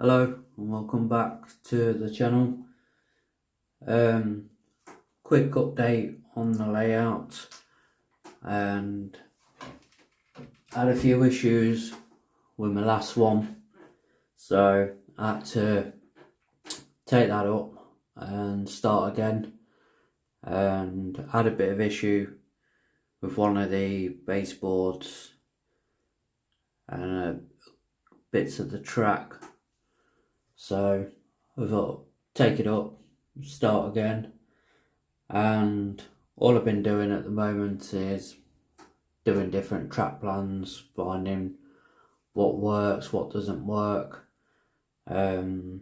Hello and welcome back to the channel. Quick update on the layout, and I had a few issues with my last one, so I had to take that up and start again. And I had a bit of issue with one of the baseboards and bits of the track, so I thought take it up, start again. And all I've been doing at the moment is doing different track plans, finding what works, what doesn't work. So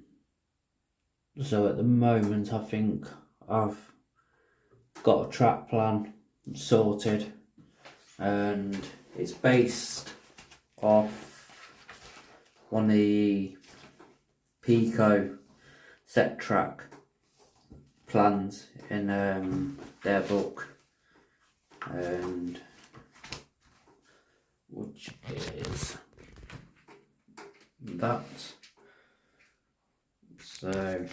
at the moment I think I've got a track plan sorted, and it's based off one of the Pico set track plans in their book, and which is that. So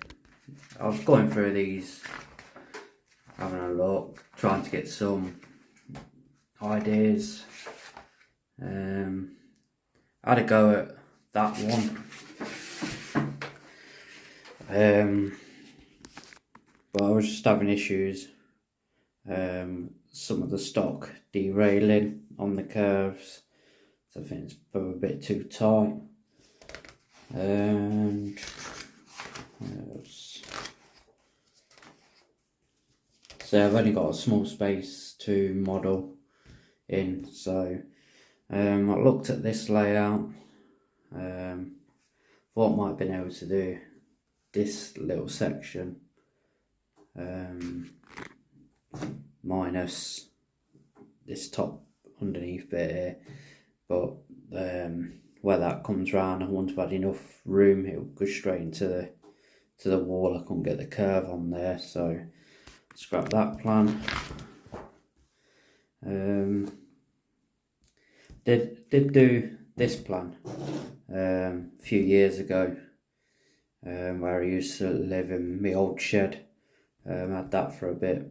I was going through these, having a look, trying to get some ideas. I had a go at that one, but I was just having issues. Some of the stock derailing on the curves, so I think it's probably a bit too tight. And so I've only got a small space to model in, so I looked at this layout, thought I might have been able to do this little section minus this top underneath bit here, but where that comes round, I wouldn't have had enough room. It would go straight into the wall. I couldn't get the curve on there, so scrap that plan. Did do this plan a few years ago, where I used to live in my old shed. Had that for a bit.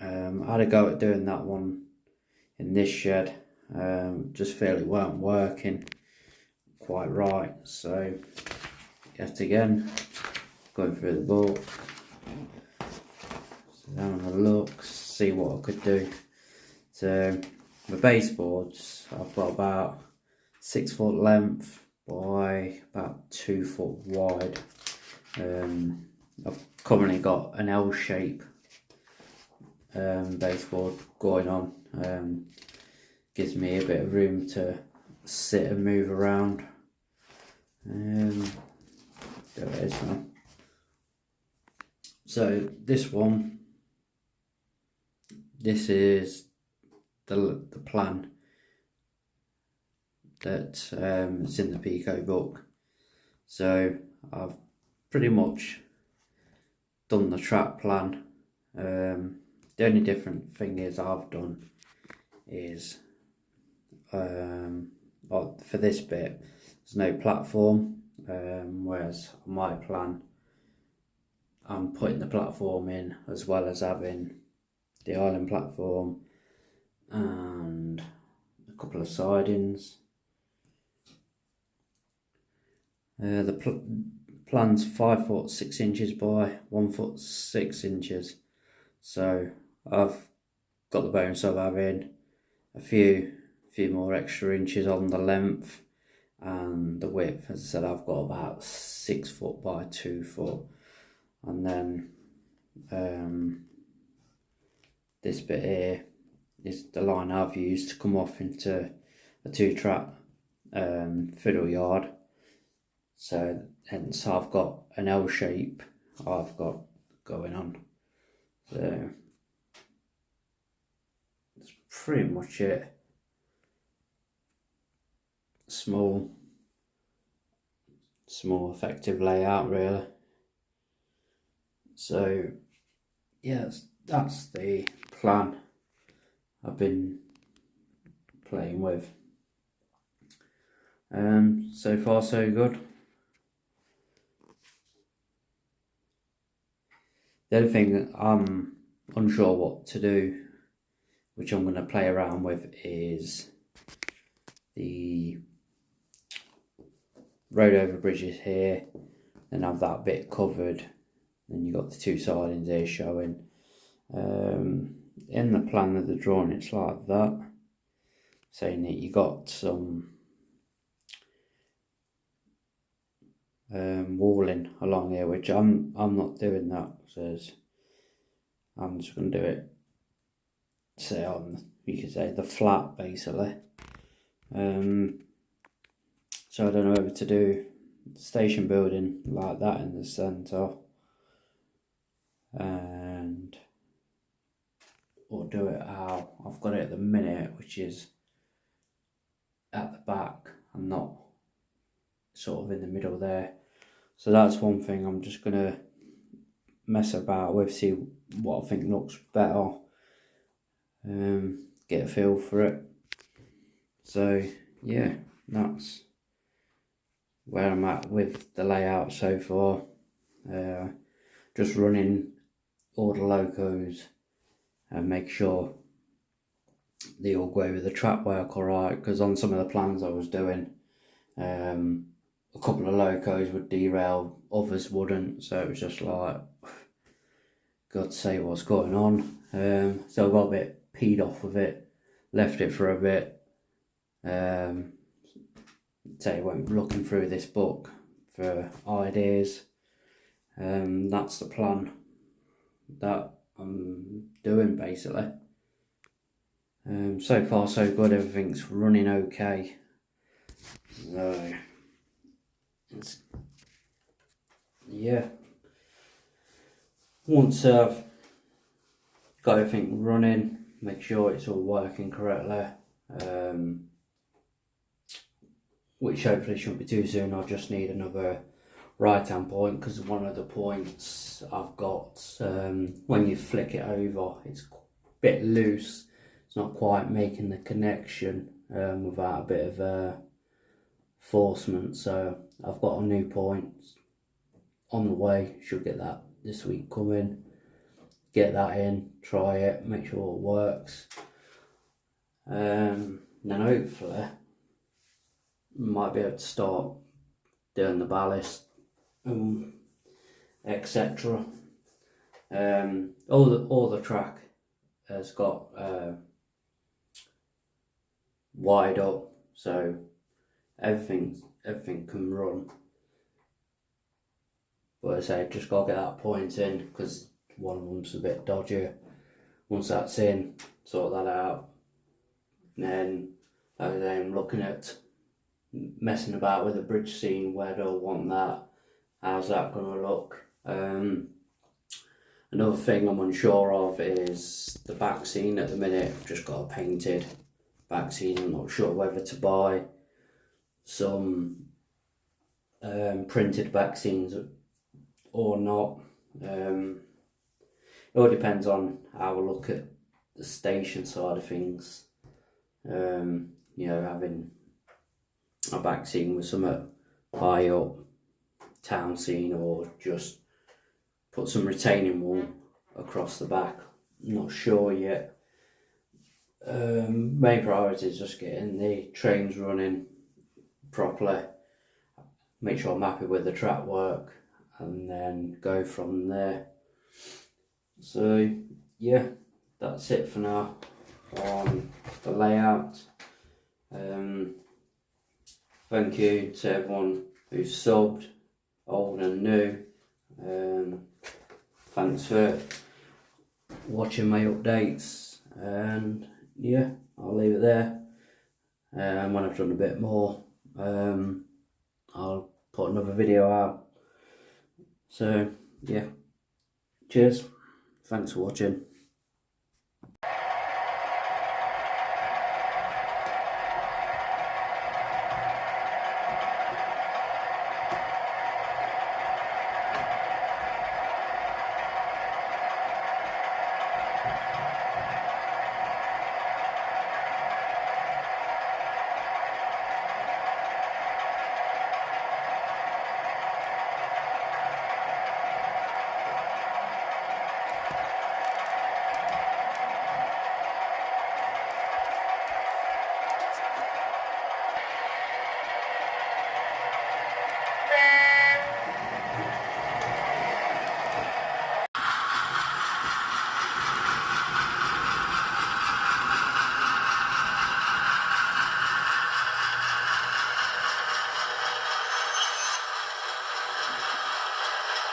I had a go at doing that one in this shed. Just feel it weren't working quite right, so yet again going through the book, so having a look, see what I could do. So the baseboards, I've got about 6 foot length by about 2 foot wide. I've currently got an L shape baseboard going on. Gives me a bit of room to sit and move around. There it is now. So this one, this is the plan that is in the Pico book. So I've pretty much done the track plan. The only different thing is I've done is for this bit there's no platform, whereas on my plan I'm putting the platform in as well as having the island platform and a couple of sidings. The plan's 5 foot 6 inches by 1 foot 6 inches, so I've got the bonus of having a few more extra inches on the length, and the width, as I said, I've got about 6 foot by 2 foot. And then this bit here is the line I've used to come off into a 2-track fiddle yard, so hence I've got an L shape I've got going on. So that's pretty much it. Small effective layout really. So yes, that's the plan I've been playing with. So far so good. The other thing I'm unsure what to do, which I'm going to play around with, is the road over bridges here, and have that bit covered. Then you got the two sidings here showing. In the plan of the drawing, it's like that, saying that you got some walling along here, which I'm not doing that. So I'm just going to do it, say on, you could say, the flat basically. So I don't know whether to do station building like that in the centre, and or do it how I've got it at the minute, which is at the back and not sort of in the middle there. So that's one thing I'm just gonna mess about with, see what I think looks better, get a feel for it. So yeah, that's where I'm at with the layout so far. Just running all the locos and make sure they all go with the track work alright, because on some of the plans I was doing, a couple of locos would derail, others wouldn't, so it was just like, God's sake, what's going on? So I got a bit peed off with it, left it for a bit. Went looking through this book for ideas. That's the plan that I'm doing basically. So far so good, everything's running okay. So yeah, once I've got everything running, make sure it's all working correctly, which hopefully shouldn't be too soon. I'll just need another right hand point, because one of the points I've got, when you flick it over, it's a bit loose, it's not quite making the connection without a bit of forcement. So I've got a new point on the way, should get that this week coming, get that in, try it, make sure it works, then hopefully might be able to start doing the ballast, etc. All the track has got wide up, so everything can run. But as I say, just gotta get that point in, because one of them's a bit dodgy. Once that's in, sort that out. And then, like I say, I'm looking at messing about with the bridge scene. Where do I want that? How's that gonna look? Another thing I'm unsure of is the back scene at the minute. I've just got a painted back scene. I'm not sure whether to buy some printed back scenes or not. It all depends on how I look at the station side of things. You know, having a back scene with some high up town scene, or just put some retaining wall across the back. I'm not sure yet. Main priority is just getting the trains running properly, make sure I'm happy with the track work, and then go from there. So yeah, that's it for now on the layout. Thank you to everyone who's subbed, old and new. Thanks for watching my updates, and yeah, I'll leave it there. When I've done a bit more, I'll put another video out. So yeah, cheers, thanks for watching.